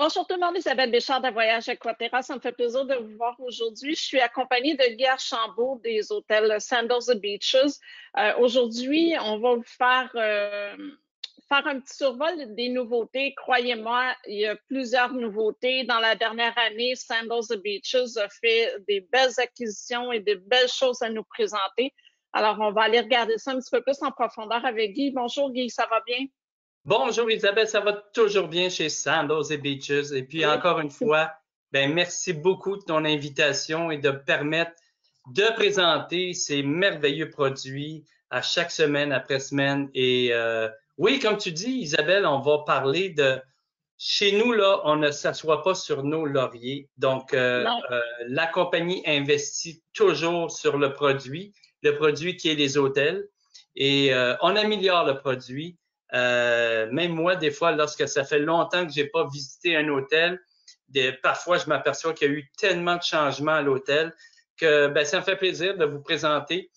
Bonjour tout le monde, Isabelle Béchard de Voyage Aquaterra. Ça me fait plaisir de vous voir aujourd'hui. Je suis accompagnée de Guy Archambault des hôtels Sandals and Beaches. Aujourd'hui, on va vous faire un petit survol des nouveautés. Croyez-moi, il y a plusieurs nouveautés. Dans la dernière année, Sandals and Beaches a fait des belles acquisitions et des belles choses à nous présenter. Alors, on va aller regarder ça un petit peu plus en profondeur avec Guy. Bonjour Guy, ça va bien? Bonjour Isabelle, ça va toujours bien chez Sandals et Beaches. Et puis Oui. encore une fois, merci beaucoup de ton invitation et de me permettre de présenter ces merveilleux produits à chaque semaine après semaine. Et oui, comme tu dis, Isabelle, on va parler de chez nous, là, on ne s'assoit pas sur nos lauriers. Donc, Non. la compagnie investit toujours sur le produit qui est les hôtels. Et on améliore le produit. Même moi, des fois, lorsque ça fait longtemps que j'ai pas visité un hôtel, parfois je m'aperçois qu'il y a eu tellement de changements à l'hôtel que ça me fait plaisir de vous présenter.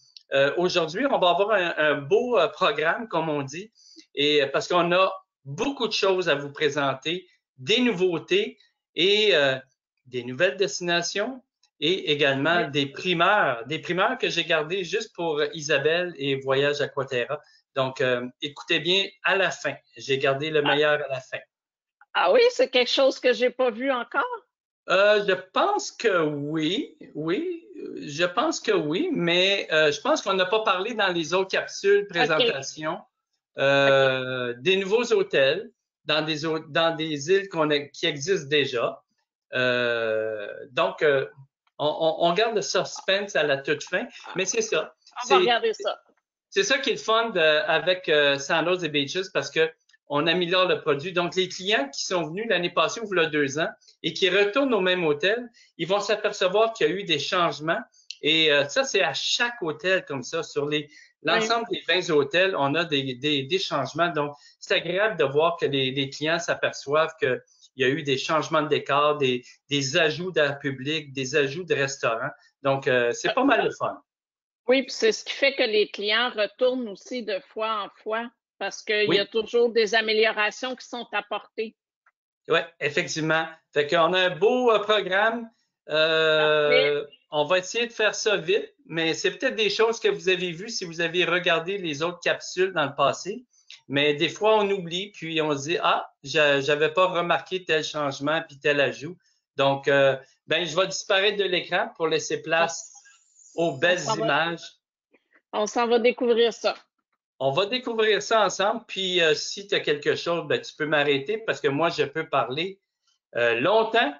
Aujourd'hui, on va avoir un beau programme, comme on dit, et parce qu'on a beaucoup de choses à vous présenter, des nouveautés et des nouvelles destinations et également des primeurs que j'ai gardées juste pour Isabelle et Voyage Aquaterra. Donc, écoutez bien à la fin. J'ai gardé le meilleur à la fin. Ah oui, c'est quelque chose que j'ai pas vu encore. Je pense que oui, je pense que oui, mais je pense qu'on n'a pas parlé dans les autres capsules OK. présentation OK. des nouveaux hôtels dans des îles qui existent déjà. Donc, on garde le suspense à la toute fin, mais c'est ça. On va regarder ça. C'est ça qui est le fun avec Sandals et Beaches parce que on améliore le produit. Donc, les clients qui sont venus l'année passée ou il y a 2 ans et qui retournent au même hôtel, ils vont s'apercevoir qu'il y a eu des changements. Et ça, c'est à chaque hôtel comme ça. Sur l'ensemble des 20 hôtels, on a des changements. Donc, c'est agréable de voir que les clients s'aperçoivent qu'il y a eu des changements de décor, des ajouts d'air public, des ajouts de restaurants. Donc, c'est pas mal le fun. Oui, puis c'est ce qui fait que les clients retournent aussi de fois en fois parce qu'il y a Oui. toujours des améliorations qui sont apportées. Oui, effectivement. Fait qu'on a un beau programme. Parfait. On va essayer de faire ça vite, mais c'est peut-être des choses que vous avez vues si vous avez regardé les autres capsules dans le passé. Mais des fois, on oublie, puis on se dit, ah, j'avais pas remarqué tel changement puis tel ajout. Donc, je vais disparaître de l'écran pour laisser On, place aux on belles s'en va, images. on s'en va découvrir ça. On va découvrir ça ensemble. Puis, si tu as quelque chose, tu peux m'arrêter parce que moi, je peux parler longtemps.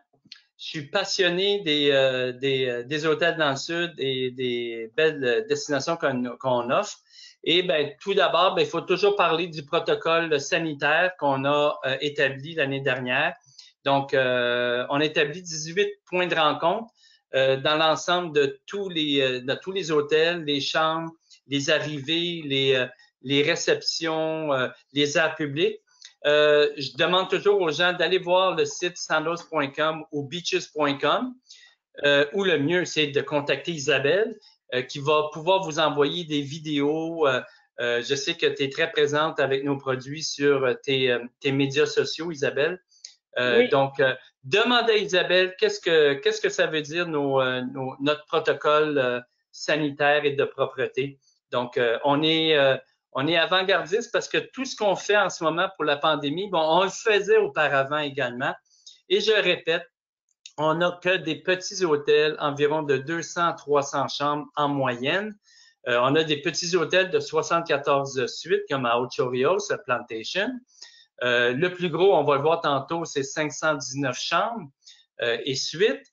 Je suis passionné des hôtels dans le sud et des belles destinations qu'on offre. Et tout d'abord, il faut toujours parler du protocole sanitaire qu'on a établi l'année dernière. Donc, on a établi 18 points de rencontre dans l'ensemble de tous les hôtels, les chambres, les arrivées, les réceptions, les aires publiques. Je demande toujours aux gens d'aller voir le site sandals.com ou beaches.com ou le mieux, c'est de contacter Isabelle qui va pouvoir vous envoyer des vidéos. Je sais que tu es très présente avec nos produits sur tes médias sociaux, Isabelle. Oui. Donc, demandez à Isabelle qu'est-ce que ça veut dire notre protocole sanitaire et de propreté. Donc, on est avant-gardiste parce que tout ce qu'on fait en ce moment pour la pandémie, on le faisait auparavant également. Et je répète, on n'a que des petits hôtels, environ de 200 à 300 chambres en moyenne. On a des petits hôtels de 74 suites comme à Ocho Rios, Plantation. Le plus gros, on va le voir tantôt, c'est 519 chambres et suites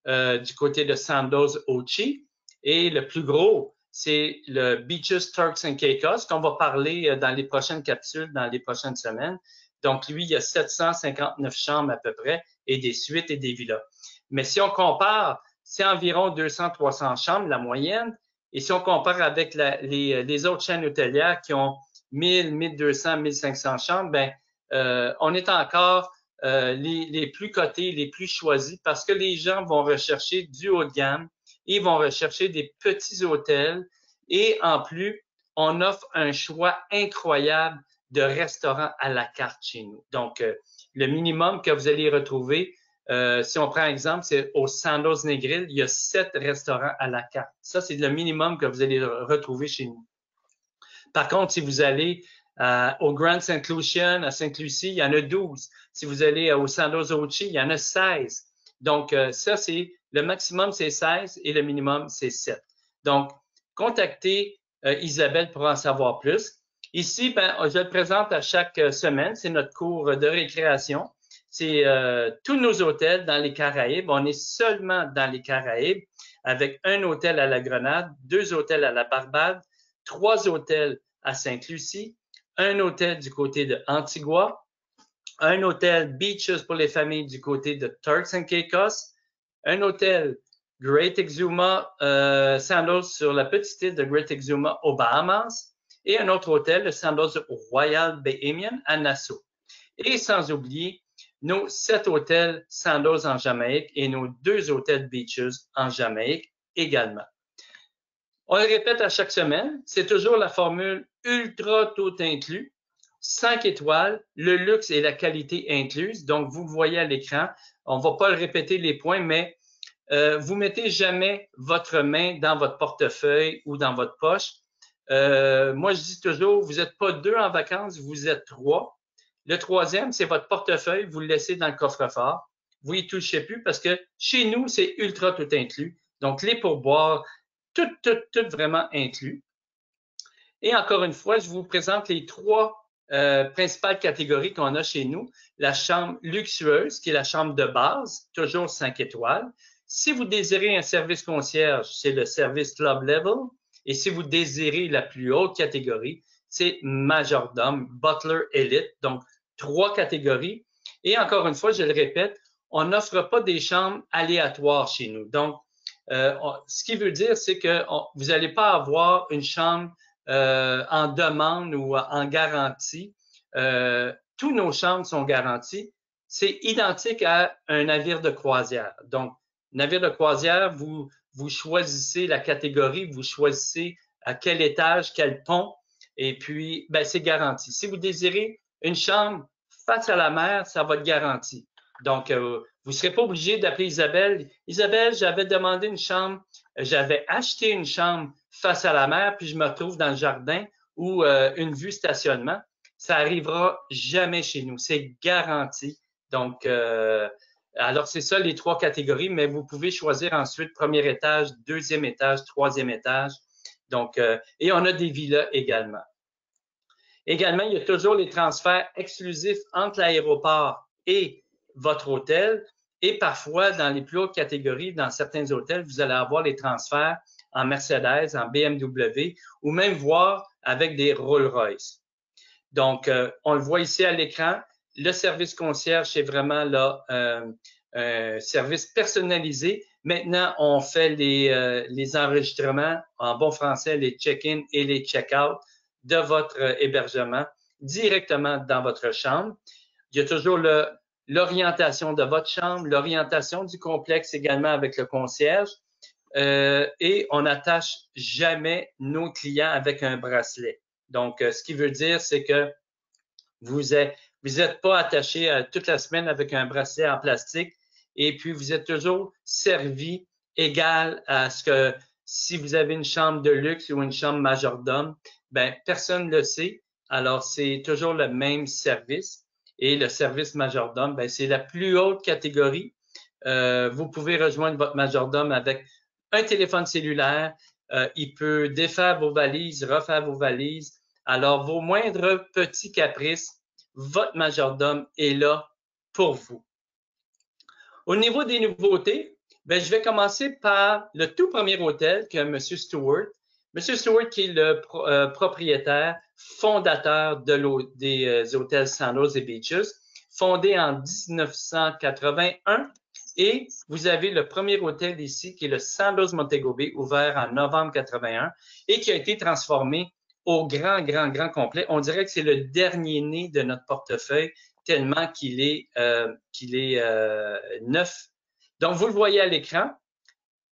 du côté de Sandals Ochi. Et le plus gros, c'est le Beaches Turks and Caicos qu'on va parler dans les prochaines capsules, dans les prochaines semaines. Donc, lui, il y a 759 chambres à peu près et des suites et des villas. Mais si on compare, c'est environ 200-300 chambres, la moyenne. Et si on compare avec les autres chaînes hôtelières qui ont 1000, 1200, 1500 chambres, on est encore les plus cotés, les plus choisis parce que les gens vont rechercher du haut de gamme, ils vont rechercher des petits hôtels et en plus, on offre un choix incroyable de restaurants à la carte chez nous. Donc, le minimum que vous allez retrouver, si on prend un exemple, c'est au Sandals Negril, il y a 7 restaurants à la carte. Ça, c'est le minimum que vous allez retrouver chez nous. Par contre, si vous allez au Grand St. Lucian, à Sainte-Lucie, il y en a 12. Si vous allez au Sandals Ochi, il y en a 16. Donc, ça, c'est le maximum, c'est 16 et le minimum, c'est 7. Donc, contactez Isabelle pour en savoir plus. Ici, ben, je le présente à chaque semaine. C'est notre cours de récréation. C'est tous nos hôtels dans les Caraïbes. On est seulement dans les Caraïbes avec un hôtel à la Grenade, 2 hôtels à la Barbade, 3 hôtels à Sainte-Lucie, un hôtel du côté de Antigua, un hôtel Beaches pour les familles du côté de Turks and Caicos, un hôtel Great Exuma Sandals sur la petite île de Great Exuma aux Bahamas et un autre hôtel, le Sandals Royal Bahamian à Nassau. Et sans oublier nos 7 hôtels Sandals en Jamaïque et nos 2 hôtels Beaches en Jamaïque également. On le répète à chaque semaine, c'est toujours la formule ultra tout inclus, 5 étoiles, le luxe et la qualité incluse. Donc, vous voyez à l'écran, on ne va pas le répéter les points, mais vous mettez jamais votre main dans votre portefeuille ou dans votre poche. Moi, je dis toujours, vous n'êtes pas 2 en vacances, vous êtes 3. Le 3e, c'est votre portefeuille, vous le laissez dans le coffre-fort. Vous y touchez plus parce que chez nous, c'est ultra tout inclus. Donc, les pourboires, tout vraiment inclus. Et encore une fois, je vous présente les 3 principales catégories qu'on a chez nous. La chambre luxueuse, qui est la chambre de base, toujours 5 étoiles. Si vous désirez un service concierge, c'est le service club level. Et si vous désirez la plus haute catégorie, c'est majordome, butler élite. Donc, 3 catégories. Et encore une fois, je le répète, on n'offre pas des chambres aléatoires chez nous. Donc, ce qui veut dire, c'est que vous n'allez pas avoir une chambre en demande ou en garantie. Tous nos chambres sont garanties. C'est identique à un navire de croisière. Donc, navire de croisière, vous choisissez la catégorie, vous choisissez à quel étage, quel pont, et puis, ben, c'est garanti. Si vous désirez une chambre face à la mer, ça va être garanti. Donc, vous ne serez pas obligé d'appeler Isabelle. Isabelle, j'avais demandé une chambre, j'avais acheté une chambre face à la mer, puis je me retrouve dans le jardin ou une vue stationnement. Ça arrivera jamais chez nous. C'est garanti. Donc, alors, c'est ça les 3 catégories, mais vous pouvez choisir ensuite 1er étage, 2e étage, 3e étage. Donc, et on a des villas également. Également, il y a toujours les transferts exclusifs entre l'aéroport et votre hôtel. Et parfois, dans les plus hautes catégories, dans certains hôtels, vous allez avoir les transferts en Mercedes, en BMW ou même voir avec des Rolls-Royce. Donc, on le voit ici à l'écran. Le service concierge, c'est vraiment là un service personnalisé. Maintenant, on fait les enregistrements, en bon français, les check-in et les check-out de votre hébergement directement dans votre chambre. Il y a toujours l'orientation de votre chambre, l'orientation du complexe également avec le concierge. Et on n'attache jamais nos clients avec un bracelet. Donc, ce qui veut dire, c'est que vous êtes pas attaché toute la semaine avec un bracelet en plastique et puis vous êtes toujours servi égal à ce que si vous avez une chambre de luxe ou une chambre majordome, ben personne ne le sait. Alors, c'est toujours le même service. Et le service majordome, ben, c'est la plus haute catégorie. Vous pouvez rejoindre votre majordome avec un téléphone cellulaire. Il peut défaire vos valises, refaire vos valises. Alors, vos moindres petits caprices, votre majordome est là pour vous. Au niveau des nouveautés, ben, je vais commencer par le tout premier hôtel que M. Stewart. M. Stewart qui est le propriétaire, fondateur des hôtels Sandals et Beaches, fondé en 1981. Et vous avez le premier hôtel ici qui est le Sandals Montego Bay, ouvert en novembre 81 et qui a été transformé au grand complet. On dirait que c'est le dernier né de notre portefeuille tellement qu'il est neuf. Donc, vous le voyez à l'écran.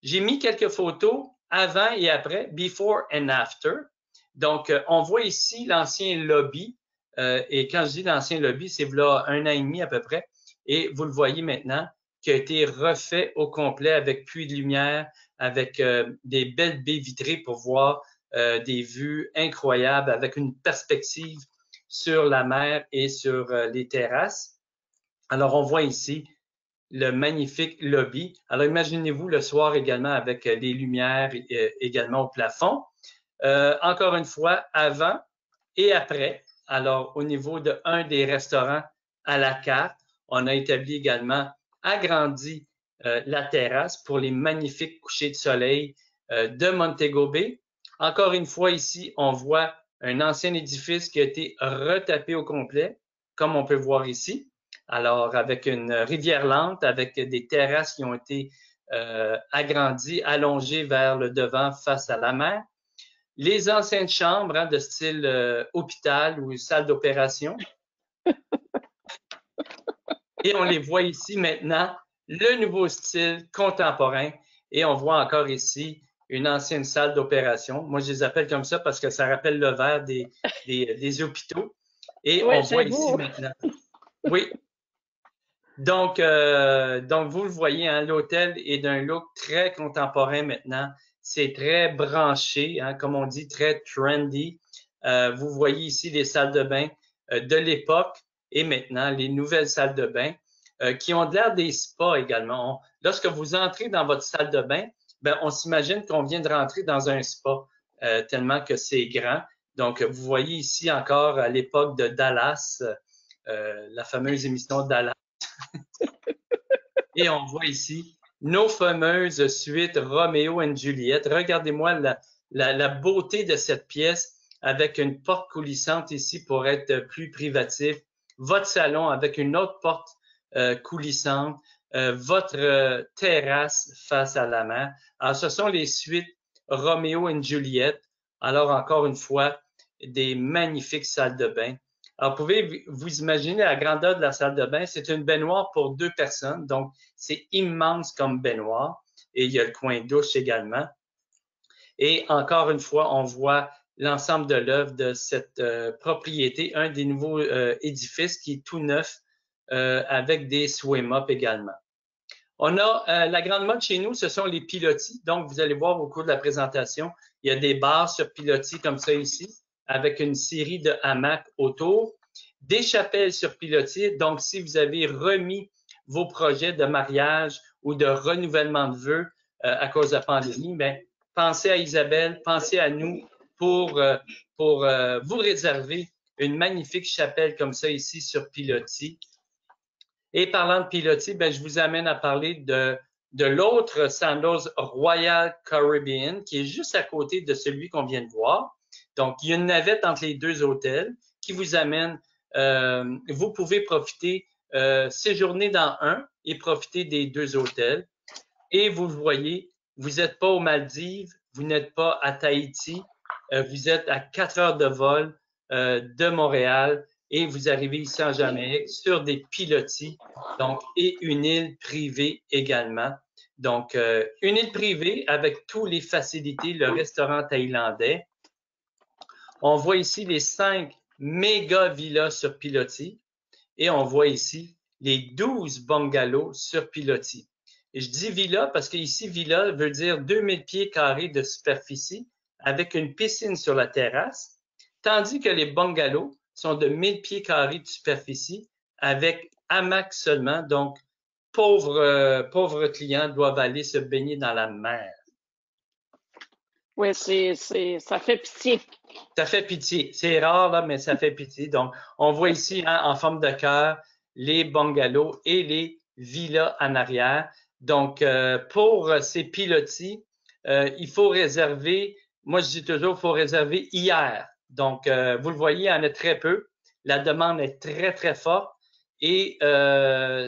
J'ai mis quelques photos avant et après, before and after. Donc, on voit ici l'ancien lobby Et quand je dis l'ancien lobby, c'est là 1 an et demi à peu près. Et vous le voyez maintenant, qui a été refait au complet avec puits de lumière, avec des belles baies vitrées pour voir des vues incroyables, avec une perspective sur la mer et sur les terrasses. Alors, on voit ici le magnifique lobby. Alors, imaginez-vous le soir également avec les lumières également au plafond. Encore une fois, avant et après. Alors, au niveau de un des restaurants à la carte, on a établi également, agrandi la terrasse pour les magnifiques couchers de soleil de Montego Bay. Encore une fois, ici, on voit un ancien édifice qui a été retapé au complet, comme on peut voir ici. Alors, avec une rivière lente, avec des terrasses qui ont été agrandies, allongées vers le devant face à la mer. Les anciennes chambres hein, de style hôpital ou salle d'opération. Et on les voit ici maintenant, le nouveau style contemporain. Et on voit encore ici une ancienne salle d'opération. Moi, je les appelle comme ça parce que ça rappelle le verre des hôpitaux. Et oui, on voit ici maintenant. Oui. Donc, vous le voyez, hein, l'hôtel est d'un look très contemporain maintenant. C'est très branché, hein, comme on dit, très trendy. Vous voyez ici les salles de bain de l'époque et maintenant les nouvelles salles de bain qui ont l'air des spas également. Lorsque vous entrez dans votre salle de bain, ben, on s'imagine qu'on vient de rentrer dans un spa tellement que c'est grand. Donc, vous voyez ici encore à l'époque de Dallas, la fameuse émission Dallas. Et on voit ici nos fameuses suites Roméo et Juliette. Regardez-moi la beauté de cette pièce avec une porte coulissante ici pour être plus privatif. Votre salon avec une autre porte coulissante. Votre terrasse face à la mer. Alors, ce sont les suites Roméo et Juliette. Alors, encore une fois, des magnifiques salles de bain. Alors, vous pouvez vous imaginer la grandeur de la salle de bain. C'est une baignoire pour 2 personnes, donc c'est immense comme baignoire. Et il y a le coin douche également. Et encore une fois, on voit l'ensemble de l'œuvre de cette propriété, un des nouveaux édifices qui est tout neuf avec des swim-up également. On a la grande mode chez nous, ce sont les pilotis. Donc, vous allez voir au cours de la présentation, il y a des barres sur pilotis comme ça ici, avec une série de hamacs autour, des chapelles sur pilotis. Donc, si vous avez remis vos projets de mariage ou de renouvellement de vœux à cause de la pandémie, bien, pensez à Isabelle, pensez à nous pour vous réserver une magnifique chapelle comme ça ici sur pilotis. Et parlant de pilotis, ben, je vous amène à parler de l'autre Sandals Royal Caribbean qui est juste à côté de celui qu'on vient de voir. Donc, il y a une navette entre les deux hôtels qui vous amène, vous pouvez profiter, séjourner dans un et profiter des deux hôtels. Et vous le voyez, vous n'êtes pas aux Maldives, vous n'êtes pas à Tahiti, vous êtes à 4 heures de vol de Montréal et vous arrivez ici en Jamaïque sur des pilotis, donc, et une île privée également. Donc, une île privée avec toutes les facilités, le restaurant thaïlandais. On voit ici les 5 méga villas sur pilotis et on voit ici les 12 bungalows sur pilotis. Et je dis villa parce qu'ici, villa veut dire 2000 pieds carrés de superficie avec une piscine sur la terrasse, tandis que les bungalows sont de 1000 pieds carrés de superficie avec hamac seulement. Donc, pauvres clients doivent aller se baigner dans la mer. Oui, ça fait pitié. Ça fait pitié. C'est rare, là, mais ça fait pitié. Donc, on voit ici, hein, en forme de cœur, les bungalows et les villas en arrière. Donc, pour ces pilotis, il faut réserver, moi je dis toujours, il faut réserver hier. Donc, vous le voyez, il y en a très peu. La demande est très, très forte. Et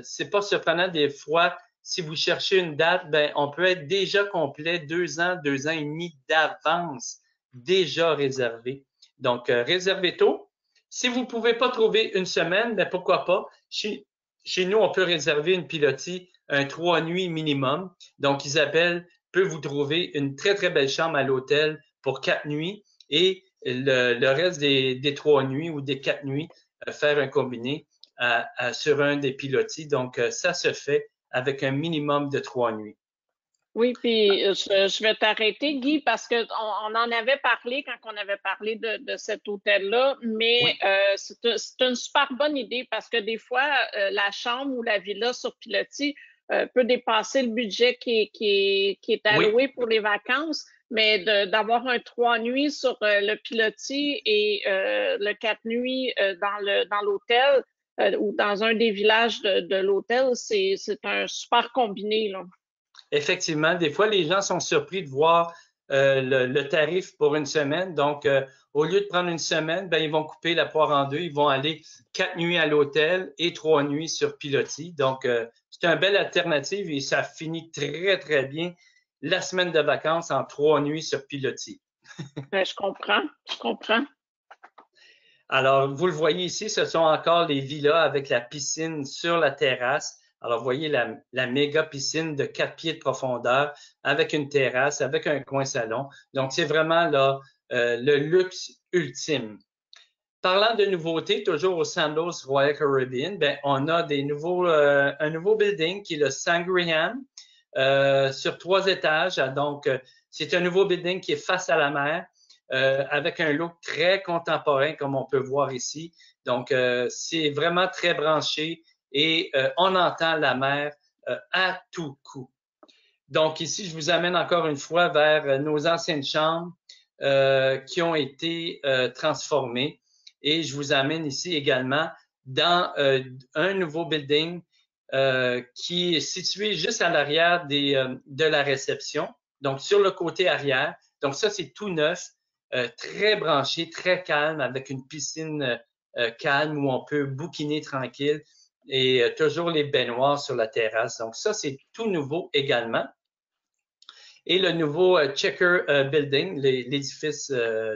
c'est pas surprenant des fois, si vous cherchez une date, ben, on peut être déjà complet 2 ans, 2 ans et demi d'avance, déjà réservé. Donc, réservez tôt. Si vous ne pouvez pas trouver une semaine, ben pourquoi pas? Chez nous, on peut réserver une pilotis un 3 nuits minimum. Donc, Isabelle peut vous trouver une très, très belle chambre à l'hôtel pour 4 nuits et le reste des 3 nuits ou des 4 nuits, faire un combiné sur un des pilotis. Donc, ça se fait avec un minimum de 3 nuits. Oui, puis je vais t'arrêter, Guy, parce que on en avait parlé quand on avait parlé de cet hôtel-là, mais Oui. c'est une super bonne idée parce que des fois, la chambre ou la villa sur pilotis peut dépasser le budget qui est Oui. alloué pour les vacances, mais d'avoir un 3 nuits sur le pilotis et le 4 nuits dans l'hôtel ou dans un des villages de l'hôtel, c'est un super combiné, là. Effectivement, des fois, les gens sont surpris de voir le tarif pour une semaine. Donc, au lieu de prendre une semaine, ben, ils vont couper la poire en deux. Ils vont aller 4 nuits à l'hôtel et 3 nuits sur pilotis. Donc, c'est une belle alternative et ça finit très, très bien la semaine de vacances en 3 nuits sur pilotis. Ben, je comprends, je comprends. Alors, vous le voyez ici, ce sont encore les villas avec la piscine sur la terrasse. Alors, vous voyez la méga piscine de 4 pieds de profondeur avec une terrasse, avec un coin salon. Donc, c'est vraiment là le luxe ultime. Parlant de nouveautés, toujours au Sandals Royal Caribbean, ben, on a un nouveau building qui est le Sangrihan sur 3 étages. Donc, c'est un nouveau building qui est face à la mer. Avec un look très contemporain, comme on peut voir ici. Donc, c'est vraiment très branché et on entend la mer à tout coup. Donc, ici, je vous amène encore une fois vers nos anciennes chambres qui ont été transformées. Et je vous amène ici également dans un nouveau building qui est situé juste à l'arrière de la réception, donc sur le côté arrière. Donc, ça, c'est tout neuf. Très branché, très calme, avec une piscine calme où on peut bouquiner tranquille et toujours les baignoires sur la terrasse. Donc ça, c'est tout nouveau également. Et le nouveau Checker Building, l'édifice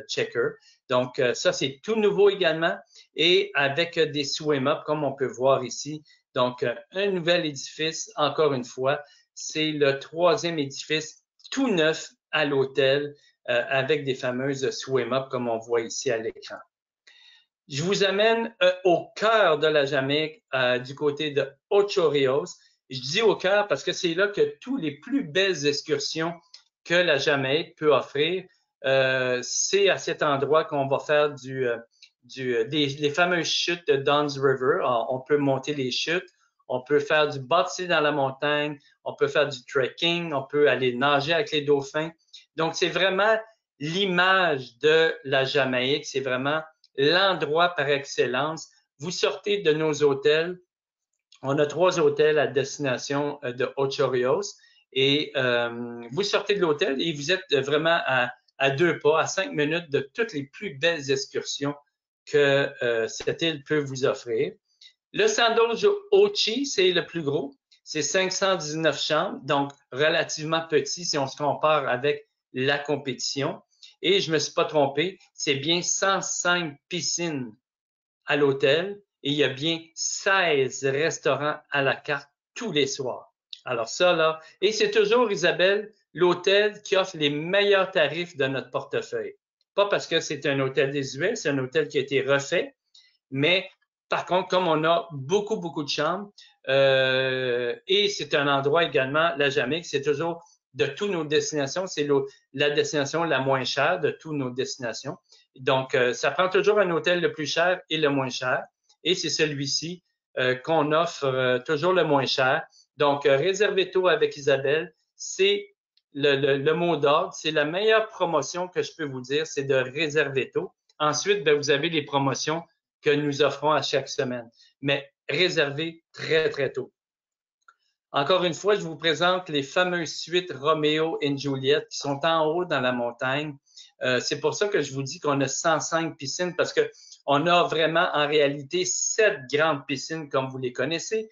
Checker. Donc ça, c'est tout nouveau également et avec des swim-up comme on peut voir ici. Donc un nouvel édifice, encore une fois, c'est le 3e édifice tout neuf à l'hôtel avec des fameuses swim-up comme on voit ici à l'écran. Je vous amène au cœur de la Jamaïque, du côté de Ocho Rios. Je dis au cœur parce que c'est là que tous les plus belles excursions que la Jamaïque peut offrir. C'est à cet endroit qu'on va faire les fameuses chutes de Dunn's River. On peut monter les chutes, on peut faire du bobsleigh dans la montagne, on peut faire du trekking, on peut aller nager avec les dauphins. Donc, c'est vraiment l'image de la Jamaïque. C'est vraiment l'endroit par excellence. Vous sortez de nos hôtels. On a 3 hôtels à destination de Ocho Rios. Et vous sortez de l'hôtel et vous êtes vraiment à 2 pas, à 5 minutes de toutes les plus belles excursions que cette île peut vous offrir. Le Sandals Ochi, c'est le plus gros. C'est 519 chambres, donc relativement petit si on se compare avec la compétition. Et je ne me suis pas trompé, c'est bien 105 piscines à l'hôtel et il y a bien 16 restaurants à la carte tous les soirs. Alors ça, là, et c'est toujours, Isabelle, l'hôtel qui offre les meilleurs tarifs de notre portefeuille. Pas parce que c'est un hôtel désuet, c'est un hôtel qui a été refait, mais par contre, comme on a beaucoup, beaucoup de chambres, et c'est un endroit également, la Jamaïque, c'est toujours de toutes nos destinations, c'est la destination la moins chère de toutes nos destinations. Donc, ça prend toujours un hôtel le plus cher et le moins cher. Et c'est celui-ci qu'on offre toujours le moins cher. Donc, réservez tôt avec Isabelle, c'est le mot d'ordre. C'est la meilleure promotion que je peux vous dire, c'est de réserver tôt. Ensuite, ben, vous avez les promotions que nous offrons à chaque semaine. Mais réservez très, très tôt. Encore une fois, je vous présente les fameuses suites Roméo et Juliette qui sont en haut dans la montagne. C'est pour ça que je vous dis qu'on a 105 piscines parce que on a vraiment en réalité 7 grandes piscines comme vous les connaissez.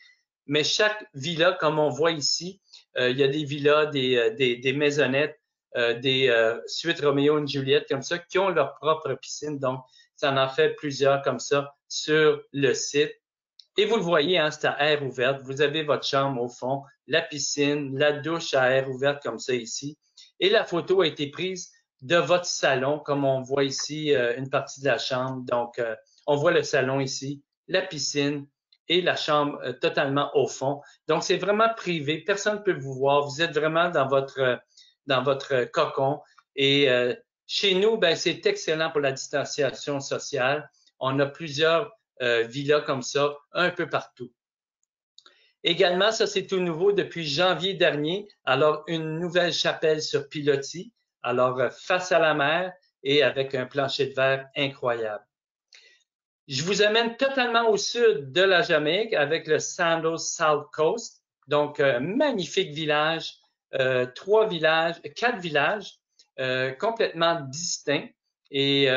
Mais chaque villa, comme on voit ici, il y a des villas, des maisonnettes, des suites Roméo et Juliette comme ça qui ont leur propre piscine. Donc, ça en fait plusieurs comme ça sur le site. Et vous le voyez, hein, c'est à air ouverte. Vous avez votre chambre au fond, la piscine, la douche à air ouverte comme ça ici. Et la photo a été prise de votre salon, comme on voit ici une partie de la chambre. Donc, on voit le salon ici, la piscine et la chambre totalement au fond. Donc, c'est vraiment privé. Personne ne peut vous voir. Vous êtes vraiment dans votre cocon. Et chez nous, ben, c'est excellent pour la distanciation sociale. On a plusieurs villas comme ça, un peu partout. Également, ça c'est tout nouveau depuis janvier dernier. Alors, une nouvelle chapelle sur pilotis. Alors, face à la mer et avec un plancher de verre incroyable. Je vous amène totalement au sud de la Jamaïque avec le Sandals South Coast. Donc, magnifique village, 4 villages complètement distincts. Et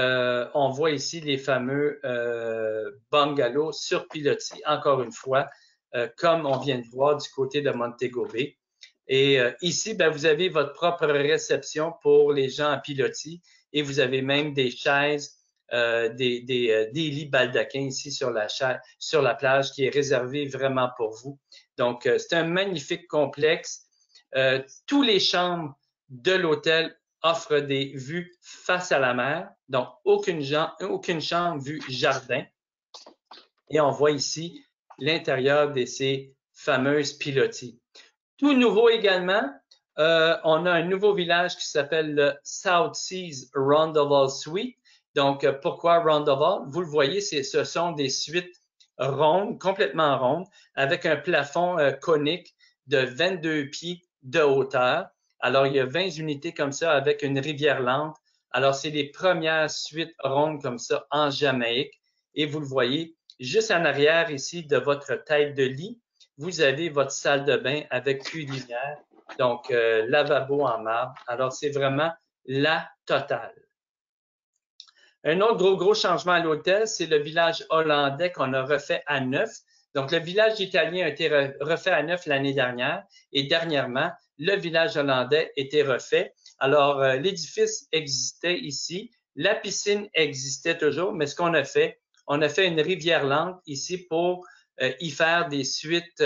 on voit ici les fameux bungalows sur pilotis, encore une fois, comme on vient de voir du côté de Montego Bay. Et ici, ben, vous avez votre propre réception pour les gens en pilotis et vous avez même des chaises, des lits baldaquins ici sur la plage qui est réservé vraiment pour vous. Donc, c'est un magnifique complexe. Tous les chambres de l'hôtel offrent des vues face à la mer, donc aucune chambre vue jardin. Et on voit ici l'intérieur de ces fameuses pilotis. Tout nouveau également, on a un nouveau village qui s'appelle le South Seas Rondoval Suite. Donc, pourquoi Rondoval? Vous le voyez, ce sont des suites rondes, complètement rondes, avec un plafond conique de 22 pieds de hauteur. Alors, il y a 20 unités comme ça avec une rivière lente. Alors, c'est les premières suites rondes comme ça en Jamaïque. Et vous le voyez, juste en arrière ici de votre tête de lit, vous avez votre salle de bain avec puits de lumière, donc lavabo en marbre. Alors, c'est vraiment la totale. Un autre gros changement à l'hôtel, c'est le village hollandais qu'on a refait à neuf. Donc, le village italien a été refait à neuf l'année dernière et dernièrement, le village hollandais était refait. Alors, l'édifice existait ici, la piscine existait toujours, mais ce qu'on a fait, on a fait une rivière lente ici pour y faire des suites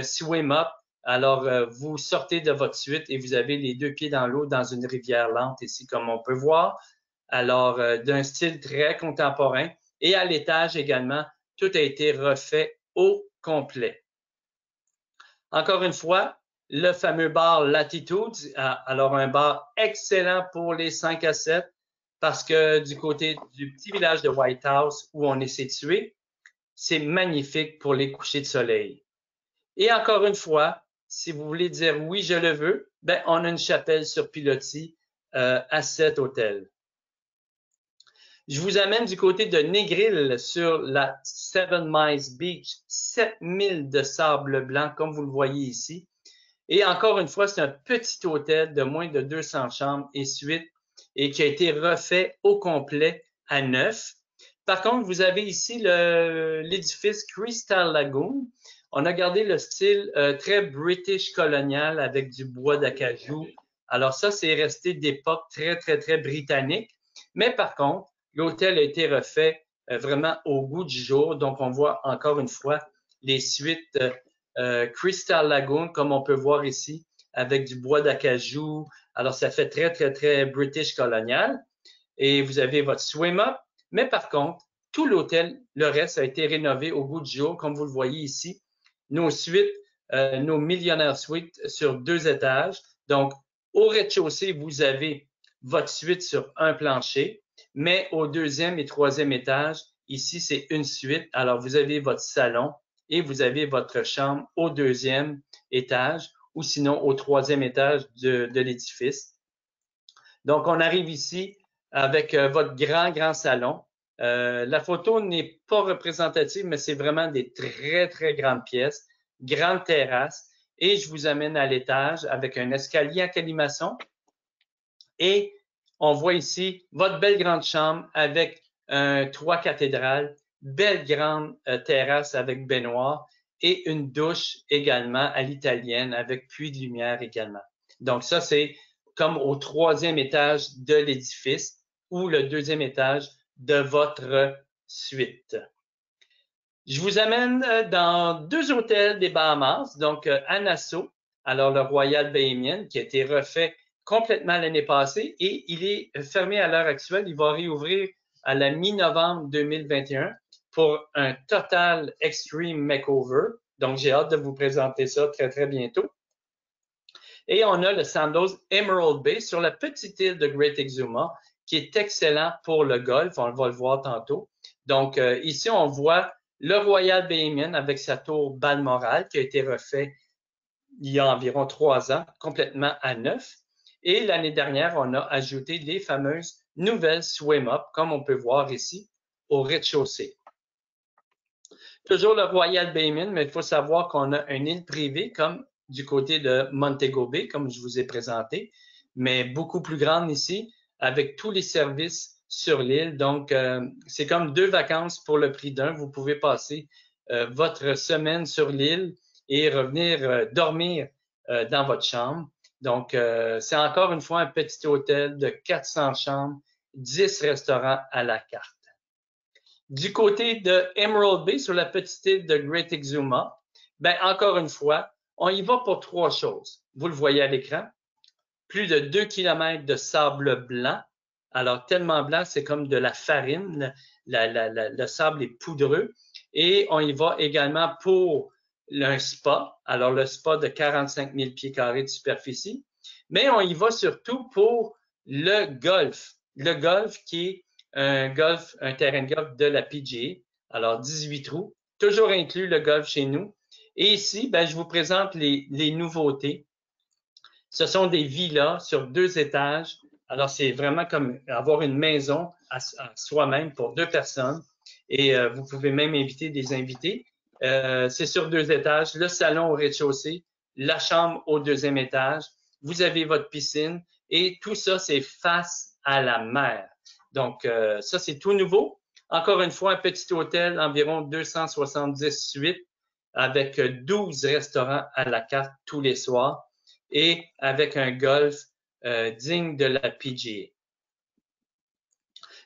swim-up. Alors, vous sortez de votre suite et vous avez les 2 pieds dans l'eau dans une rivière lente ici, comme on peut voir. Alors, d'un style très contemporain. Et à l'étage également, tout a été refait au complet. Encore une fois, le fameux bar Latitude. Alors, un bar excellent pour les 5 à 7 parce que du côté du petit village de White House où on est situé, c'est magnifique pour les couchers de soleil. Et encore une fois, si vous voulez dire oui, je le veux, ben, on a une chapelle sur pilotis à cet hôtel. Je vous amène du côté de Negril sur la 7 Miles Beach, 7000 de sable blanc, comme vous le voyez ici. Et encore une fois, c'est un petit hôtel de moins de 200 chambres et suites et qui a été refait au complet à neuf. Par contre, vous avez ici l'édifice Crystal Lagoon. On a gardé le style très British colonial avec du bois d'acajou. Alors ça, c'est resté d'époque très, très, très britannique. Mais par contre, l'hôtel a été refait vraiment au goût du jour. Donc, on voit encore une fois les suites Crystal Lagoon, comme on peut voir ici, avec du bois d'acajou. Alors, ça fait très, très, très British colonial. Et vous avez votre swim-up. Mais par contre, tout l'hôtel, le reste a été rénové au goût du jour, comme vous le voyez ici. Nos suites, nos millionnaires suites sur 2 étages. Donc, au rez-de-chaussée, vous avez votre suite sur un plancher. Mais au 2e et 3e étage, ici, c'est une suite. Alors, vous avez votre salon et vous avez votre chambre au 2e étage ou sinon au 3e étage de l'édifice. Donc, on arrive ici avec votre grand salon. La photo n'est pas représentative, mais c'est vraiment des très, très grandes pièces, grande terrasse. Et je vous amène à l'étage avec un escalier à colimaçon. Et on voit ici votre belle grande chambre avec un toit cathédrale, belle grande terrasse avec baignoire et une douche également à l'italienne avec puits de lumière également. Donc ça, c'est comme au 3e étage de l'édifice ou le 2e étage de votre suite. Je vous amène dans 2 hôtels des Bahamas, donc à Nassau, alors le Royal Bahamian qui a été refait complètement l'année passée et il est fermé à l'heure actuelle. Il va réouvrir à la mi-novembre 2021 pour un total extreme makeover. Donc, j'ai hâte de vous présenter ça très, très bientôt. Et on a le Sandals Emerald Bay sur la petite île de Great Exuma, qui est excellent pour le golf. On va le voir tantôt. Donc, ici, on voit le Royal Bahamian avec sa tour Balmoral qui a été refait il y a environ 3 ans, complètement à neuf. Et l'année dernière, on a ajouté les fameuses nouvelles swim-up, comme on peut voir ici, au rez-de-chaussée. Toujours le Royal Bahamian, mais il faut savoir qu'on a une île privée comme du côté de Montego Bay, comme je vous ai présenté, mais beaucoup plus grande ici, avec tous les services sur l'île. Donc, c'est comme 2 vacances pour le prix d'un. Vous pouvez passer votre semaine sur l'île et revenir dormir dans votre chambre. Donc, c'est encore une fois un petit hôtel de 400 chambres, 10 restaurants à la carte. Du côté de Emerald Bay, sur la petite île de Great Exuma, ben encore une fois, on y va pour 3 choses. Vous le voyez à l'écran, plus de 2 km de sable blanc. Alors, tellement blanc, c'est comme de la farine. Le sable est poudreux. Et on y va également pour un spa. Alors, le spa de 45 000 pieds carrés de superficie. Mais on y va surtout pour le golf. Le golf qui est un terrain de golf de la PGA. Alors, 18 trous. Toujours inclus le golf chez nous. Et ici, ben, je vous présente les nouveautés. Ce sont des villas sur 2 étages. Alors, c'est vraiment comme avoir une maison à soi-même pour 2 personnes. Et vous pouvez même inviter des invités. C'est sur 2 étages, le salon au rez-de-chaussée, la chambre au 2e étage. Vous avez votre piscine et tout ça, c'est face à la mer. Donc, ça, c'est tout nouveau. Encore une fois, un petit hôtel, environ 270 suites avec 12 restaurants à la carte tous les soirs et avec un golf digne de la PGA.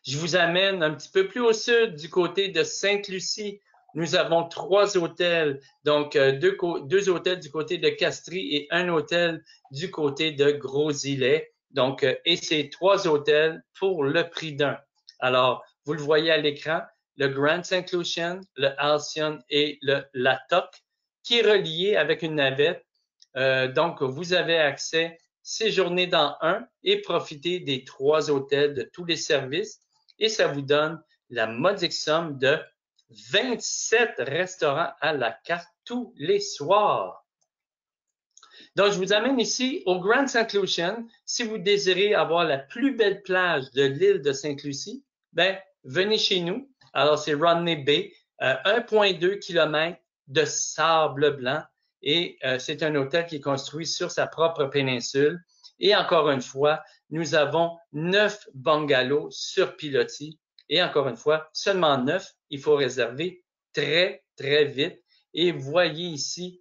Je vous amène un petit peu plus au sud, du côté de Sainte-Lucie. Nous avons 3 hôtels, donc 2 hôtels du côté de Castries et un hôtel du côté de Gros-Îlet. Donc, et ces 3 hôtels pour le prix d'un. Alors, vous le voyez à l'écran, le Grand St. Lucian, le Halcyon et la Toc, qui est relié avec une navette. Donc, vous avez accès séjourner dans un et profiter des 3 hôtels de tous les services. Et ça vous donne la modique somme de 27 restaurants à la carte tous les soirs. Donc, je vous amène ici au Grand St. Lucian. Si vous désirez avoir la plus belle plage de l'île de Sainte-Lucie, ben, venez chez nous. Alors, c'est Rodney Bay, 1,2 km de sable blanc. Et c'est un hôtel qui est construit sur sa propre péninsule. Et encore une fois, nous avons 9 bungalows sur pilotis. Et encore une fois, seulement 9. Il faut réserver très, très vite. Et voyez ici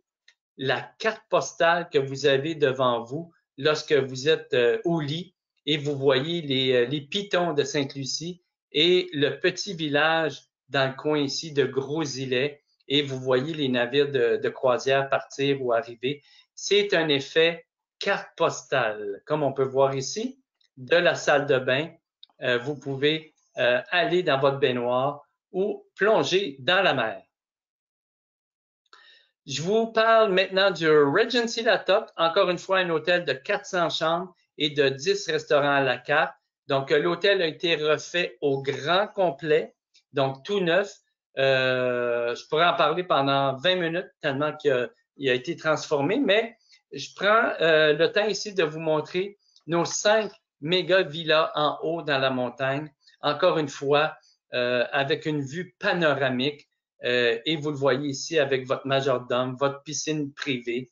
la carte postale que vous avez devant vous lorsque vous êtes au lit et vous voyez les pitons de Sainte-Lucie et le petit village dans le coin ici de Gros-Îlet et vous voyez les navires de croisière partir ou arriver. C'est un effet carte postale. Comme on peut voir ici, de la salle de bain, vous pouvez aller dans votre baignoire ou plonger dans la mer. Je vous parle maintenant du Regency La Toc, encore une fois un hôtel de 400 chambres et de 10 restaurants à la carte. Donc, l'hôtel a été refait au grand complet, donc tout neuf. Je pourrais en parler pendant 20 minutes tellement qu'il a été transformé, mais je prends le temps ici de vous montrer nos 5 méga villas en haut dans la montagne, encore une fois, avec une vue panoramique. Et vous le voyez ici avec votre majordome, votre piscine privée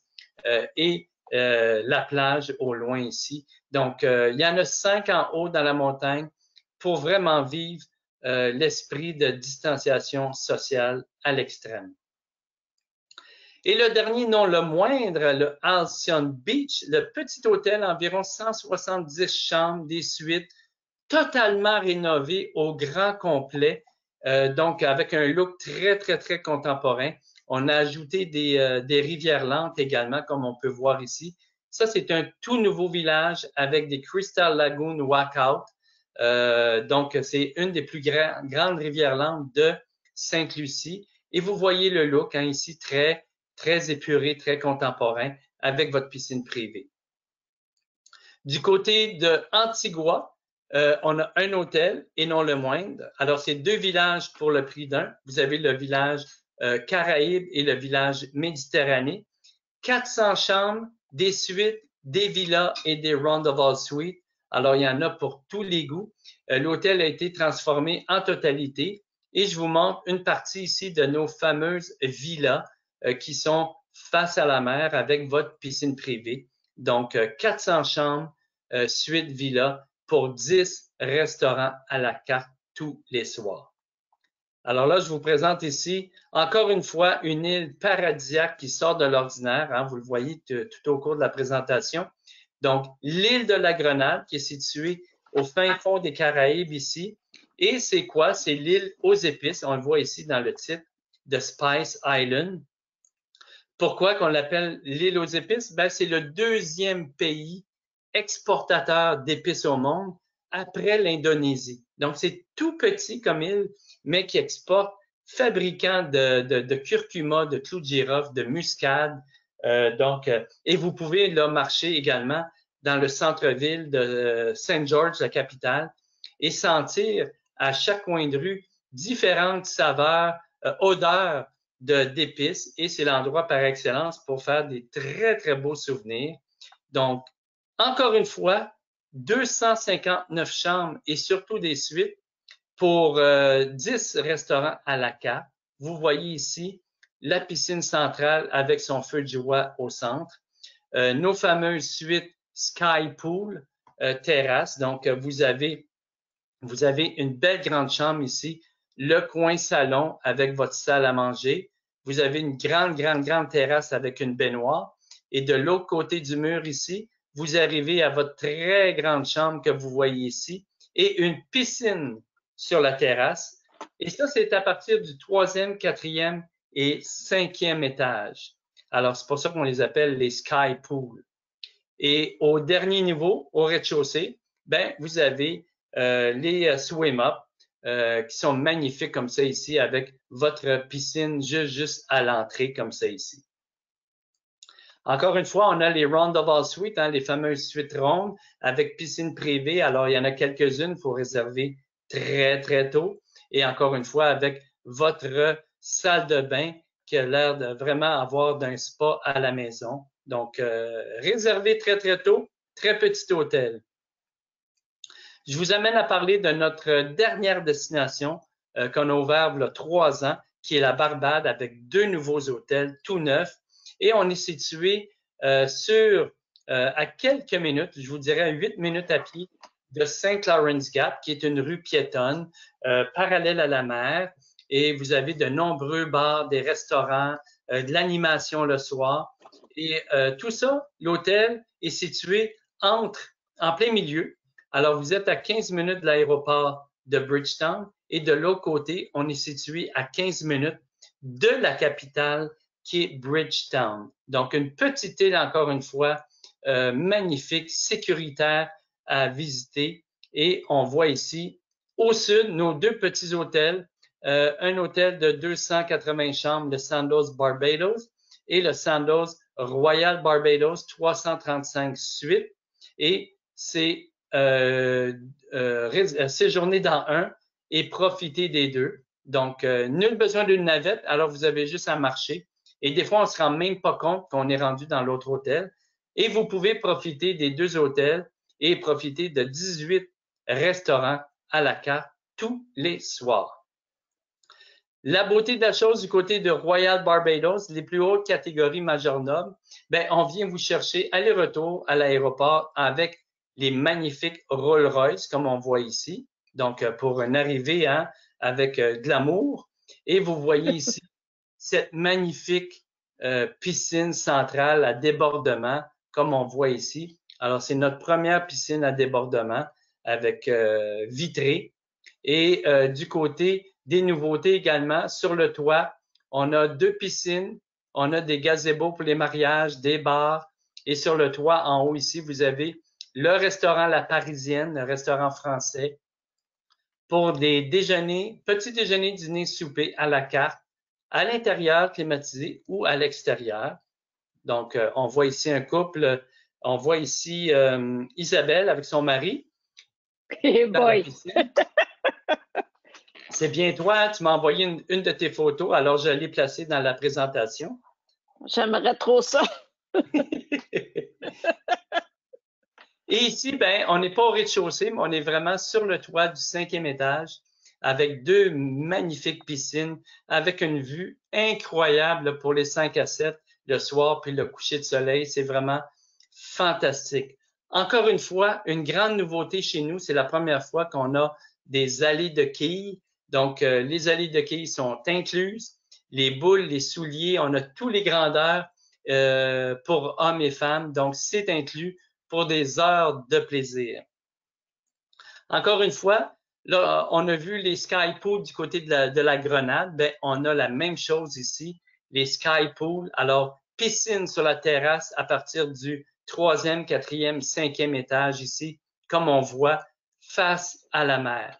et la plage au loin ici. Donc, il y en a 5 en haut dans la montagne pour vraiment vivre l'esprit de distanciation sociale à l'extrême. Et le dernier, non le moindre, le Halcyon Beach, le petit hôtel, environ 170 chambres, des suites, totalement rénové au grand complet. Donc, avec un look très, très, très contemporain. On a ajouté des rivières lentes également, comme on peut voir ici, Ça, c'est un tout nouveau village avec des Crystal Lagoon Walkout. Donc, c'est une des plus grandes rivières lentes de Sainte-Lucie. Et vous voyez le look hein, ici, très, très épuré, très contemporain, avec votre piscine privée. Du côté de Antigua, on a un hôtel et non le moindre. Alors, c'est 2 villages pour le prix d'un. Vous avez le village Caraïbes et le village Méditerranée. 400 chambres, des suites, des villas et des round-of-all suites. Alors, il y en a pour tous les goûts. L'hôtel a été transformé en totalité et je vous montre une partie ici de nos fameuses villas qui sont face à la mer avec votre piscine privée. Donc, 400 chambres, suite villa pour 10 restaurants à la carte tous les soirs. Alors là, je vous présente ici, encore une fois, une île paradisiaque qui sort de l'ordinaire. Hein, vous le voyez tout au cours de la présentation. Donc, l'île de la Grenade qui est située au fin fond des Caraïbes ici. Et c'est quoi? C'est l'île aux épices. On le voit ici dans le titre de Spice Island. Pourquoi qu'on l'appelle l'île aux épices? Ben, c'est le 2e pays exportateur d'épices au monde après l'Indonésie. Donc, c'est tout petit comme île, mais qui exporte fabricant de curcuma, de clous de girofle, de muscade. Et vous pouvez là marcher également dans le centre-ville de Saint George, la capitale, et sentir à chaque coin de rue différentes saveurs, odeurs d'épices. Et c'est l'endroit par excellence pour faire des très, très beaux souvenirs. Donc, encore une fois, 259 chambres et surtout des suites pour 10 restaurants à la carte. Vous voyez ici la piscine centrale avec son feu de joie au centre. Nos fameuses suites Sky Pool, terrasse. Donc, vous avez une belle grande chambre ici, le coin salon avec votre salle à manger. Vous avez une grande terrasse avec une baignoire. Et de l'autre côté du mur ici, vous arrivez à votre très grande chambre que vous voyez ici et une piscine sur la terrasse. Et ça, c'est à partir du 3e, 4e et 5e étage. Alors, c'est pour ça qu'on les appelle les Sky Pools. Et au dernier niveau, au rez-de-chaussée, ben, vous avez les swim-up qui sont magnifiques comme ça ici avec votre piscine juste à l'entrée comme ça ici. Encore une fois, on a les round-of-all suites, hein, les fameuses suites rondes avec piscine privée. Alors, il y en a quelques-unes, il faut réserver très, très tôt. Et encore une fois, avec votre salle de bain qui a l'air de vraiment avoir d'un spa à la maison. Donc, réservez très, très tôt, très petit hôtel. Je vous amène à parler de notre dernière destination qu'on a ouvert il y a 3 ans, qui est la Barbade avec 2 nouveaux hôtels tout neufs. Et on est situé à quelques minutes, je vous dirais à 8 minutes à pied de St. Lawrence Gap, qui est une rue piétonne parallèle à la mer. Et vous avez de nombreux bars, des restaurants, de l'animation le soir. Et tout ça, l'hôtel est situé en plein milieu. Alors, vous êtes à 15 minutes de l'aéroport de Bridgetown et de l'autre côté, on est situé à 15 minutes de la capitale qui est Bridgetown. Donc, une petite île, encore une fois, magnifique, sécuritaire à visiter. Et on voit ici, au sud, nos 2 petits hôtels, un hôtel de 280 chambres, le Sandals Barbados, et le Sandals Royal Barbados, 335 suites. Et c'est séjourner dans un et profiter des 2. Donc, nul besoin d'une navette, alors vous avez juste à marcher. Et des fois, on ne se rend même pas compte qu'on est rendu dans l'autre hôtel. Et vous pouvez profiter des 2 hôtels et profiter de 18 restaurants à la carte tous les soirs. La beauté de la chose du côté de Royal Barbados, les plus hautes catégories majordomes, ben, on vient vous chercher aller-retour à l'aéroport avec les magnifiques Rolls-Royce, comme on voit ici. Donc, pour une arrivée hein, avec de l'amour. Et vous voyez ici cette magnifique piscine centrale à débordement, comme on voit ici. Alors, c'est notre première piscine à débordement avec vitrée. Et du côté des nouveautés également, sur le toit, on a 2 piscines, on a des gazebos pour les mariages, des bars, Et sur le toit, en haut ici, vous avez le restaurant La Parisienne, le restaurant français, pour des déjeuners, petits déjeuners, dîner, souper à la carte, à l'intérieur climatisé ou à l'extérieur. Donc, on voit ici un couple, on voit ici Isabelle avec son mari. Hey boy! C'est bien toi, tu m'as envoyé une de tes photos, alors je l'ai placée dans la présentation. J'aimerais trop ça. Et ici, ben, on n'est pas au rez-de-chaussée, mais on est vraiment sur le toit du 5e étage avec deux magnifiques piscines, avec une vue incroyable pour les 5 à 7 le soir, puis le coucher de soleil. C'est vraiment fantastique. Encore une fois, une grande nouveauté chez nous, c'est la première fois qu'on a des allées de quilles. Donc, les allées de quilles sont incluses. Les boules, les souliers, on a tous les grandeurs pour hommes et femmes. Donc, c'est inclus pour des heures de plaisir. Encore une fois, là, on a vu les sky pools du côté de la Grenade. Ben, on a la même chose ici, les sky pools. Alors, piscine sur la terrasse à partir du 3e, 4e, 5e étage ici, comme on voit, face à la mer.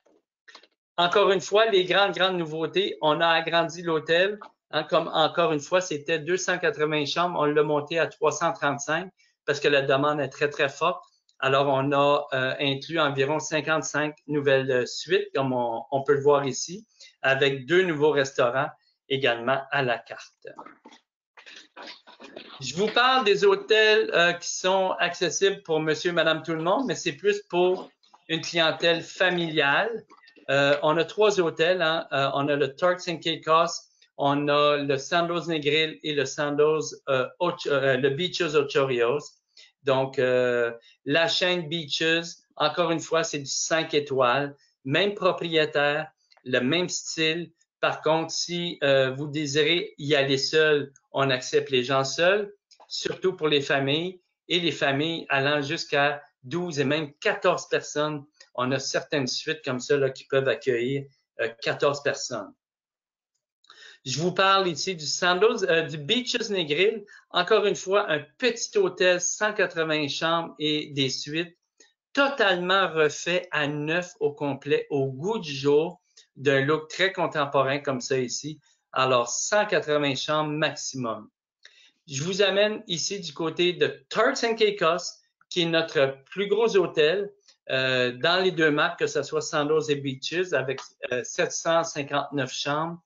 Encore une fois, les grandes nouveautés, on a agrandi l'hôtel. Hein, comme encore une fois, c'était 280 chambres, on l'a monté à 335 parce que la demande est très forte. Alors, on a inclus environ 55 nouvelles suites, comme on peut le voir ici, avec 2 nouveaux restaurants également à la carte. Je vous parle des hôtels qui sont accessibles pour monsieur, madame, tout le monde, mais c'est plus pour une clientèle familiale. On a 3 hôtels. Hein. On a le Turks and Caicos, on a le Sandals Negril et le Sandals, le Beaches Ochorios. Donc, la chaîne Beaches, encore une fois, c'est du 5 étoiles, même propriétaire, le même style. Par contre, si vous désirez y aller seul, on accepte les gens seuls, surtout pour les familles et les familles allant jusqu'à 12 et même 14 personnes. On a certaines suites comme ça là, qui peuvent accueillir 14 personnes. Je vous parle ici du Sandals, du Beaches Negril. Encore une fois, un petit hôtel, 180 chambres et des suites, totalement refait à neuf au complet, au goût du jour, d'un look très contemporain comme ça ici. Alors, 180 chambres maximum. Je vous amène ici du côté de Turks and Caicos, qui est notre plus gros hôtel dans les 2 marques, que ce soit Sandals et Beaches, avec 759 chambres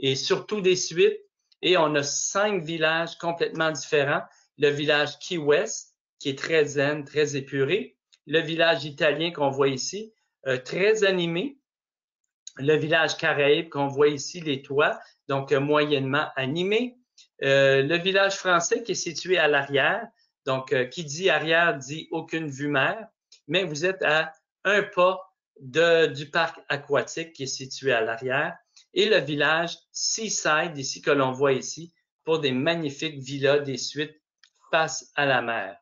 et surtout des suites. Et on a 5 villages complètement différents. Le village Key West, qui est très zen, très épuré. Le village italien qu'on voit ici, très animé. Le village Caraïbe qu'on voit ici, les toits, donc moyennement animé. Le village français qui est situé à l'arrière. Donc, qui dit arrière dit aucune vue mer, mais vous êtes à un pas du parc aquatique qui est situé à l'arrière. Et le village Seaside, ici que l'on voit ici, pour des magnifiques villas, des suites face à la mer.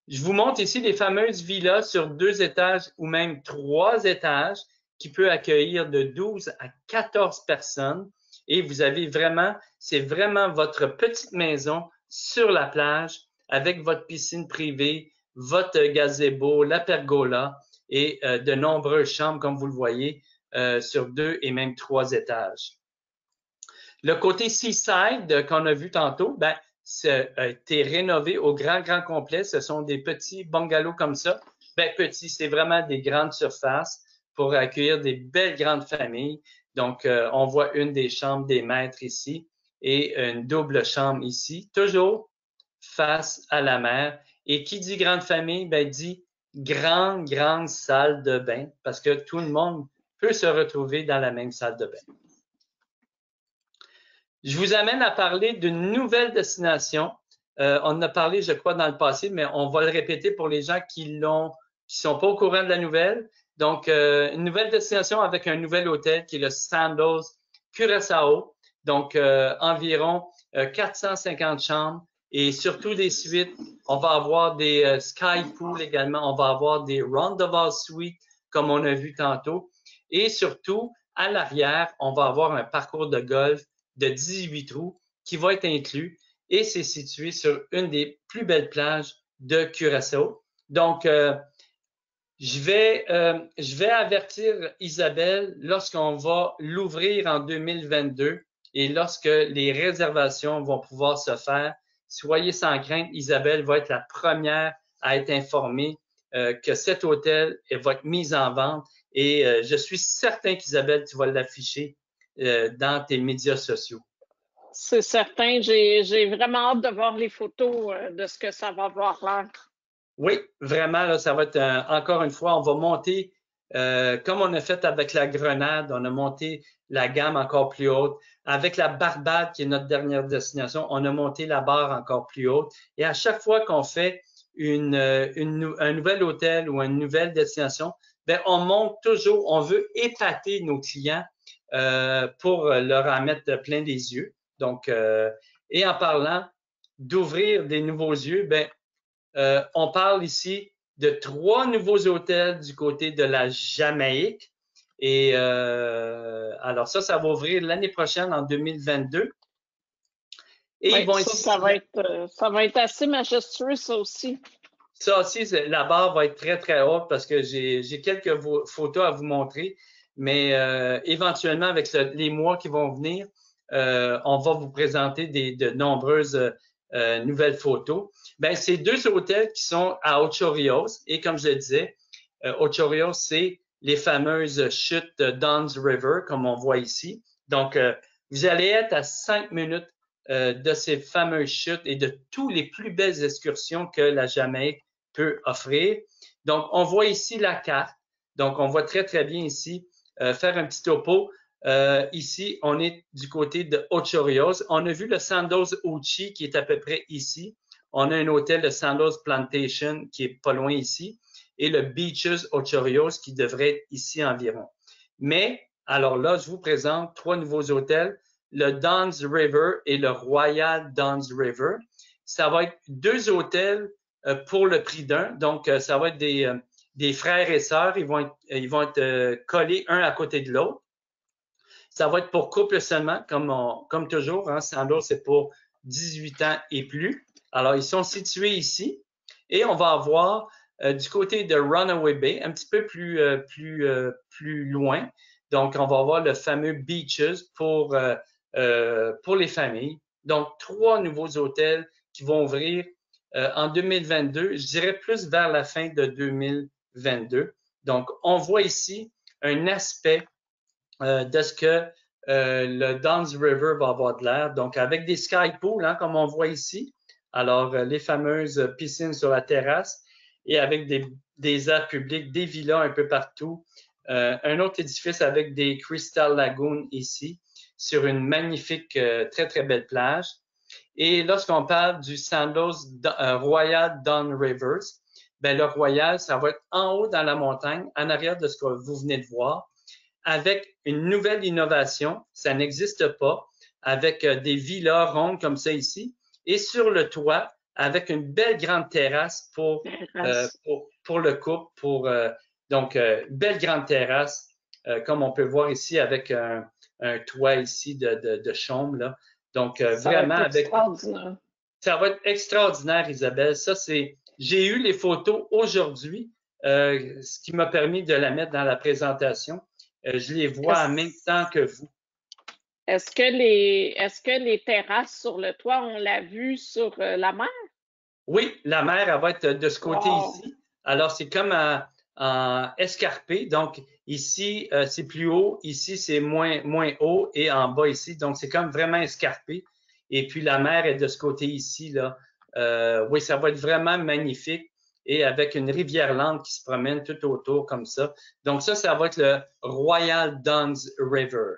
Je vous montre ici les fameuses villas sur 2 étages ou même 3 étages qui peut accueillir de 12 à 14 personnes. Et vous avez vraiment, c'est vraiment votre petite maison sur la plage avec votre piscine privée, votre gazebo, la pergola et de nombreuses chambres, comme vous le voyez, sur 2 et même 3 étages. Le côté Seaside qu'on a vu tantôt, ben, a été rénové au grand complet. Ce sont des petits bungalows comme ça. Ben, petits, c'est vraiment des grandes surfaces pour accueillir des belles grandes familles. Donc, on voit une des chambres des maîtres ici et une double chambre ici, toujours face à la mer. Et qui dit grande famille, ben, dit grande salle de bain parce que tout le monde peut se retrouver dans la même salle de bain. Je vous amène à parler d'une nouvelle destination. On en a parlé, je crois, dans le passé, mais on va le répéter pour les gens qui sont pas au courant de la nouvelle. Donc, une nouvelle destination avec un nouvel hôtel qui est le Sandals Curaçao. Donc, environ 450 chambres et surtout des suites. On va avoir des sky pools également. On va avoir des Rondoval Suites, comme on a vu tantôt. Et surtout, à l'arrière, on va avoir un parcours de golf de 18 trous qui va être inclus. et c'est situé sur une des plus belles plages de Curaçao. Donc, je vais avertir Isabelle lorsqu'on va l'ouvrir en 2022 et lorsque les réservations vont pouvoir se faire. Soyez sans crainte, Isabelle va être la première à être informée que cet hôtel va être mis en vente et je suis certain qu'Isabelle, tu vas l'afficher dans tes médias sociaux. C'est certain, j'ai vraiment hâte de voir les photos de ce que ça va avoir l'air. Oui, vraiment, là, ça va être encore une fois, on va monter, comme on a fait avec la Grenade, on a monté la gamme encore plus haute. Avec la Barbade, qui est notre dernière destination, on a monté la barre encore plus haute. Et à chaque fois qu'on fait un nouvel hôtel ou une nouvelle destination, ben, on monte toujours, on veut épater nos clients pour leur en mettre plein les yeux. Donc, et en parlant d'ouvrir des nouveaux yeux, ben, on parle ici de 3 nouveaux hôtels du côté de la Jamaïque. Et alors ça va ouvrir l'année prochaine en 2022. Et Oui, ils vont ici. ça va être assez majestueux, ça aussi. Ça aussi, la barre va être très, très haute parce que j'ai quelques photos à vous montrer. Mais éventuellement, avec les mois qui vont venir, on va vous présenter de nombreuses nouvelles photos. Ben, c'est 2 hôtels qui sont à Ocho Rios. Et comme je le disais, Ocho Rios, c'est les fameuses chutes de Dunn's River, comme on voit ici. Donc, vous allez être à 5 minutes de ces fameuses chutes et de toutes les plus belles excursions que la Jamaïque peut offrir. Donc, on voit ici la carte. Donc, on voit très, très bien ici. Faire un petit topo. Ici, on est du côté de Ocho Rios. On a vu le Sandos Uchi qui est à peu près ici. On a un hôtel de Sandos Plantation qui est pas loin ici. Et le Beaches Ocho Rios qui devrait être ici environ. Mais, alors là, je vous présente 3 nouveaux hôtels. Le Dunn's River et le Royal Dunn's River. Ça va être 2 hôtels pour le prix d'un. Donc, ça va être des frères et sœurs. Ils vont être collés un à côté de l'autre. Ça va être pour couple seulement, comme toujours. Hein, Sandos, c'est pour 18 ans et plus. Alors, ils sont situés ici. Et on va avoir du côté de Runaway Bay, un petit peu plus loin. Donc, on va avoir le fameux Beaches pour les familles. Donc, 3 nouveaux hôtels qui vont ouvrir en 2022, je dirais plus vers la fin de 2022. Donc, on voit ici un aspect de ce que le Dunn's River va avoir de l'air. Donc, avec des sky pools, hein, comme on voit ici. Alors, les fameuses piscines sur la terrasse et avec des aires publiques, des villas un peu partout. Un autre édifice avec des Crystal Lagoon ici, sur une magnifique, très, très belle plage. Et lorsqu'on parle du Sandos Royal Dunn Rivers, ben le Royal, ça va être en haut dans la montagne, en arrière de ce que vous venez de voir, avec une nouvelle innovation, ça n'existe pas, avec des villas rondes comme ça ici, et sur le toit, avec une belle grande terrasse pour le couple, donc belle grande terrasse, comme on peut voir ici avec un toit ici de chaume, là. Donc, vraiment, ça va être extraordinaire, Isabelle. J'ai eu les photos aujourd'hui, ce qui m'a permis de la mettre dans la présentation. Je les vois en même temps que vous. Est-ce que les terrasses sur le toit, on l'a vu sur la mer? Oui, la mer, elle va être de ce côté ici. Alors, c'est comme en escarpé. Donc, ici, c'est plus haut. Ici, c'est moins haut et en bas ici. Donc, c'est comme vraiment escarpé. Et puis, la mer est de ce côté ici, là. Oui, ça va être vraiment magnifique et avec une rivière lente qui se promène tout autour comme ça. Donc, ça va être le Royal Dunn's River.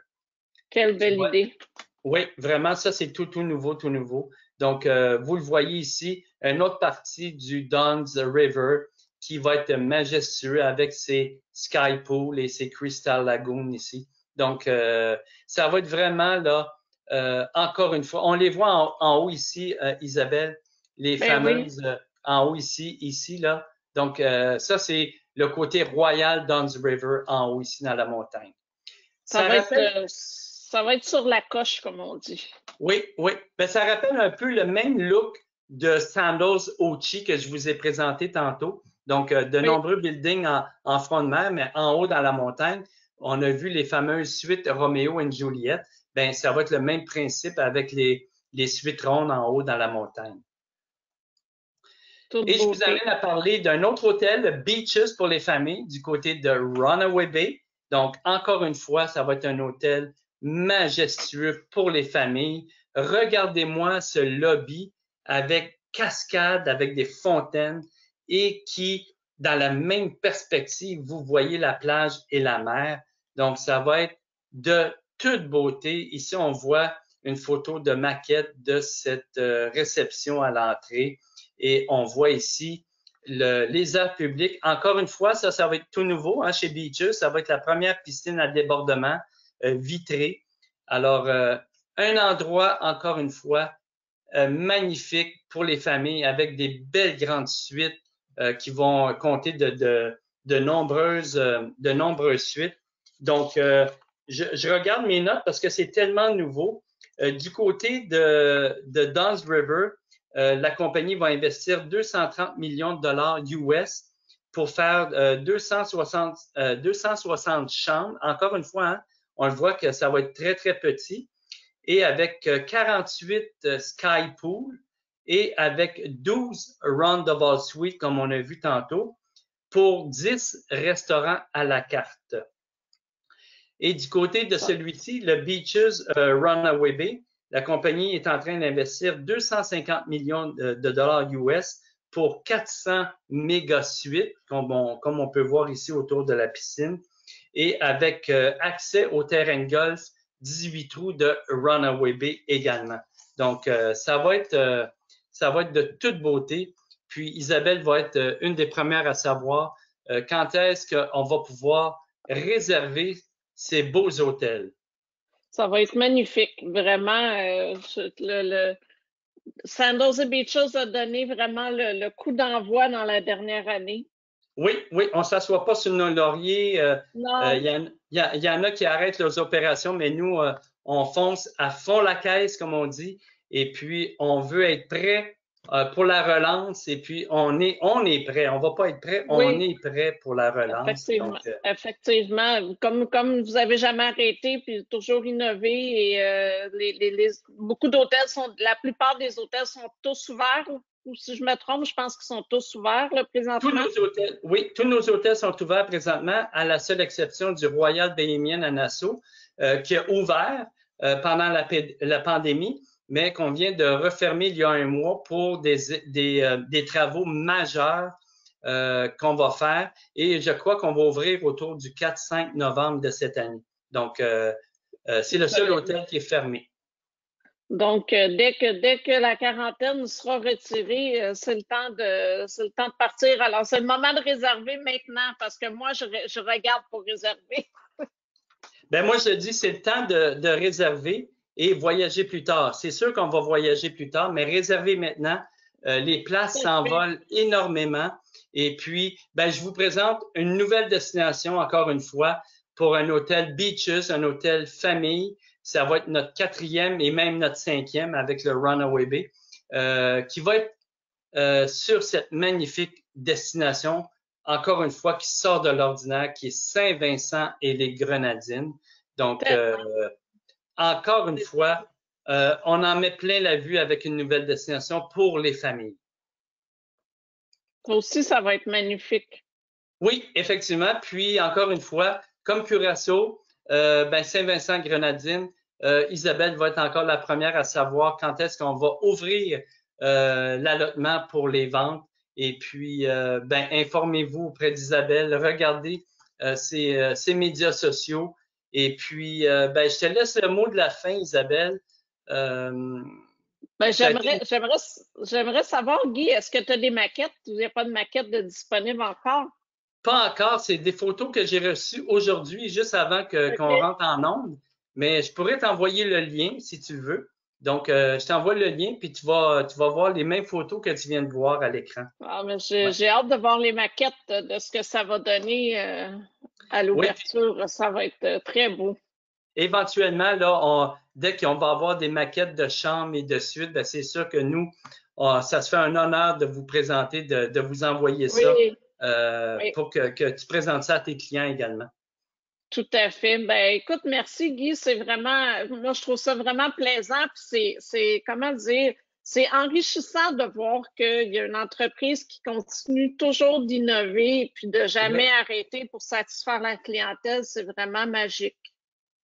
Quelle belle idée. Oui, vraiment, ça, c'est tout nouveau, tout nouveau. Donc, vous le voyez ici, une autre partie du Dunn's River qui va être majestueux avec ses sky pools et ses crystal lagoons ici. Donc, ça va être vraiment, là, encore une fois, on les voit en haut ici, Isabelle, les fameuses en haut ici, là. Donc, ça, c'est le côté Royal Dunn's River en haut ici dans la montagne. Ça Ça va être sur la coche, comme on dit. Oui, oui. Ben, ça rappelle un peu le même look de Sandals Ochi que je vous ai présenté tantôt. Donc, de Oui, nombreux buildings en front de mer, mais en haut dans la montagne. On a vu les fameuses suites Roméo et Juliette. Ben, ça va être le même principe avec les suites rondes en haut dans la montagne. toute Et je vous beauté. amène à parler d'un autre hôtel, Beaches pour les familles, du côté de Runaway Bay. Donc, encore une fois, ça va être un hôtel majestueux pour les familles. Regardez-moi ce lobby avec cascade, avec des fontaines et qui, dans la même perspective, vous voyez la plage et la mer. Donc, ça va être de toute beauté. Ici, on voit une photo de maquette de cette réception à l'entrée. Et on voit ici les aires publiques. Encore une fois, ça va être tout nouveau hein, chez Beaches. Ça va être la première piscine à débordement vitrée. Alors, un endroit, encore une fois, magnifique pour les familles avec des belles grandes suites qui vont compter de nombreuses suites. Donc, je regarde mes notes parce que c'est tellement nouveau. Du côté de Dunn's River, la compagnie va investir 230 millions de dollars US pour faire 260 chambres. Encore une fois, hein, on le voit que ça va être très, très petit. Et avec 48 Sky Pool et avec 12 Roundabout Suites, comme on a vu tantôt, pour 10 restaurants à la carte. Et du côté de celui-ci, le Beaches Runaway Bay, la compagnie est en train d'investir 250 millions de dollars US pour 400 méga suites, comme on peut voir ici autour de la piscine, et avec accès au terrain de golf 18 trous de Runaway Bay également. Donc, ça va être de toute beauté. Puis, Isabelle va être une des premières à savoir quand est-ce qu'on va pouvoir réserver ces beaux hôtels. Ça va être magnifique. Vraiment, Sandals and Beaches a donné vraiment le coup d'envoi dans la dernière année. Oui, oui, on ne s'assoit pas sur nos lauriers. Non, Y en a qui arrêtent leurs opérations, mais nous, on fonce à fond la caisse, comme on dit, et puis on veut être prêt pour la relance, et puis on est prêt. On ne va pas être prêt, on oui, est prêt pour la relance. effectivement. Donc, Effectivement. Comme vous avez jamais arrêté, puis toujours innové, et beaucoup d'hôtels la plupart des hôtels sont tous ouverts, ou si je me trompe, je pense qu'ils sont tous ouverts là, présentement. tous nos hôtels sont ouverts présentement, à la seule exception du Royal Bahamian à Nassau, qui a ouvert pendant la pandémie, mais qu'on vient de refermer il y a un mois pour des travaux majeurs qu'on va faire. Et je crois qu'on va ouvrir autour du 4-5 novembre de cette année. Donc, c'est le seul hôtel qui est fermé. Donc, dès que la quarantaine sera retirée, c'est le temps de partir. Alors, c'est le moment de réserver maintenant parce que moi, je regarde pour réserver. Ben moi, je dis, c'est le temps de réserver et voyager plus tard. C'est sûr qu'on va voyager plus tard, mais réserver maintenant. Les places s'envolent énormément. Et puis, ben, je vous présente une nouvelle destination, encore une fois, pour un hôtel Beaches, un hôtel famille. Ça va être notre 4e et même notre 5e avec le Runaway Bay, qui va être sur cette magnifique destination, encore une fois, qui sort de l'ordinaire, qui est Saint-Vincent et les Grenadines. Donc, encore une fois, on en met plein la vue avec une nouvelle destination pour les familles. Ça aussi, ça va être magnifique. Oui, effectivement. Puis, encore une fois, comme Curaçao, ben Saint-Vincent-Grenadines, Isabelle va être encore la première à savoir quand est-ce qu'on va ouvrir l'allotement pour les ventes. Et puis, ben, informez-vous auprès d'Isabelle, regardez ses médias sociaux. Et puis, ben, je te laisse le mot de la fin, Isabelle. Ben, j'aimerais savoir, Guy, est-ce que tu as des maquettes? Il n'y a pas de maquettes disponibles encore? Pas encore, c'est des photos que j'ai reçues aujourd'hui, juste avant qu'on rentre en onde. Mais je pourrais t'envoyer le lien si tu veux. Donc, je t'envoie le lien, puis tu vas voir les mêmes photos que tu viens de voir à l'écran. Ah, mais j'ai hâte de voir les maquettes de ce que ça va donner à l'ouverture. Ça va être très beau. éventuellement, là, dès qu'on va avoir des maquettes de chambres et de suites, ben, c'est sûr que nous, ça se fait un honneur de vous présenter, de vous envoyer ça Oui. pour que tu présentes ça à tes clients également. Tout à fait. Ben, écoute, merci Guy. C'est vraiment, moi, je trouve ça vraiment plaisant. Puis comment dire, c'est enrichissant de voir qu'il y a une entreprise qui continue toujours d'innover et puis de jamais arrêter pour satisfaire la clientèle. C'est vraiment magique.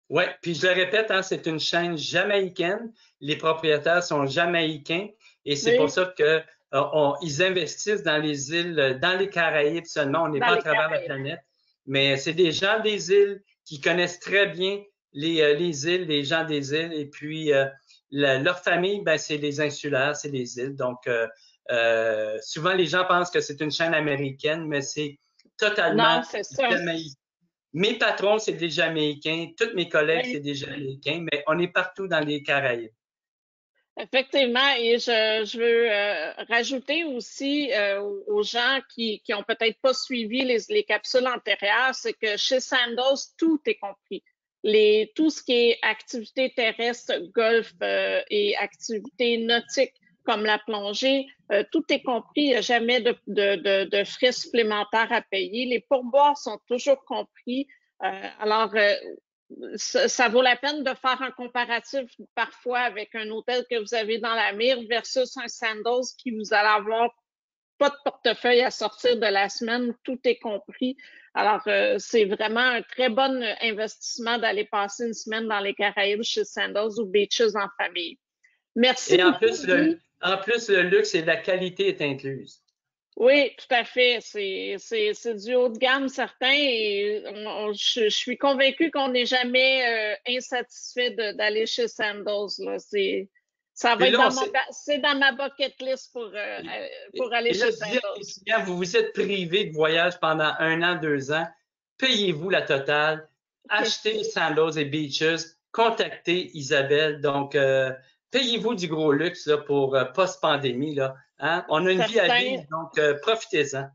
Oui, puis je le répète, hein, c'est une chaîne jamaïcaine. Les propriétaires sont jamaïcains et c'est pour ça que ils investissent dans les îles, dans les Caraïbes seulement. On n'est pas à travers la planète, mais c'est des gens des îles qui connaissent très bien les îles, les gens des îles. Et puis leur famille, ben, c'est les insulaires, c'est les îles. Donc souvent les gens pensent que c'est une chaîne américaine, mais c'est totalement jamaïcain. Mes patrons, c'est des Jamaïcains. Tous mes collègues, c'est des Jamaïcains, mais on est partout dans les Caraïbes. Effectivement, et je veux rajouter aussi aux gens qui ont peut-être pas suivi les capsules antérieures, c'est que chez Sandals, tout est compris. Tout ce qui est activité terrestre, golf et activités nautiques comme la plongée, tout est compris. Il n'y a jamais de frais supplémentaires à payer. Les pourboires sont toujours compris. Alors, ça vaut la peine de faire un comparatif parfois avec un hôtel que vous avez dans la mire versus un Sandals qui vous allez avoir pas de portefeuille à sortir de la semaine, tout est compris. Alors, c'est vraiment un très bon investissement d'aller passer une semaine dans les Caraïbes chez Sandals ou Beaches en famille. Merci et beaucoup. En plus, le luxe et la qualité est incluse. Oui, tout à fait. C'est du haut de gamme certain et je suis convaincue qu'on n'est jamais insatisfait d'aller chez Sandals. Là. Ça va être c'est dans ma bucket list pour aller chez Sandals. Vous vous êtes privé de voyage pendant 1 an, 2 ans. Payez-vous la totale. Achetez Sandals et Beaches. Contactez Isabelle. Donc, payez-vous du gros luxe là, pour post-pandémie. Là. Hein? On a une vie à vivre, donc profitez-en.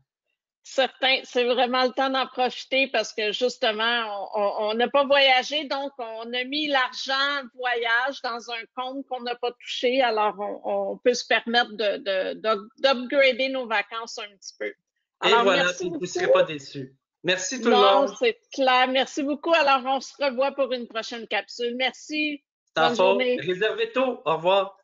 Certain, c'est vraiment le temps d'en profiter parce que justement, on n'a pas voyagé, donc on a mis l'argent voyage dans un compte qu'on n'a pas touché, alors on peut se permettre d'upgrader nos vacances un petit peu. Alors, et voilà, vous ne serez pas déçus. Merci tout le monde. Non, c'est clair. Merci beaucoup. Alors, on se revoit pour une prochaine capsule. Merci. Bonne journée. Réservez tôt. Au revoir.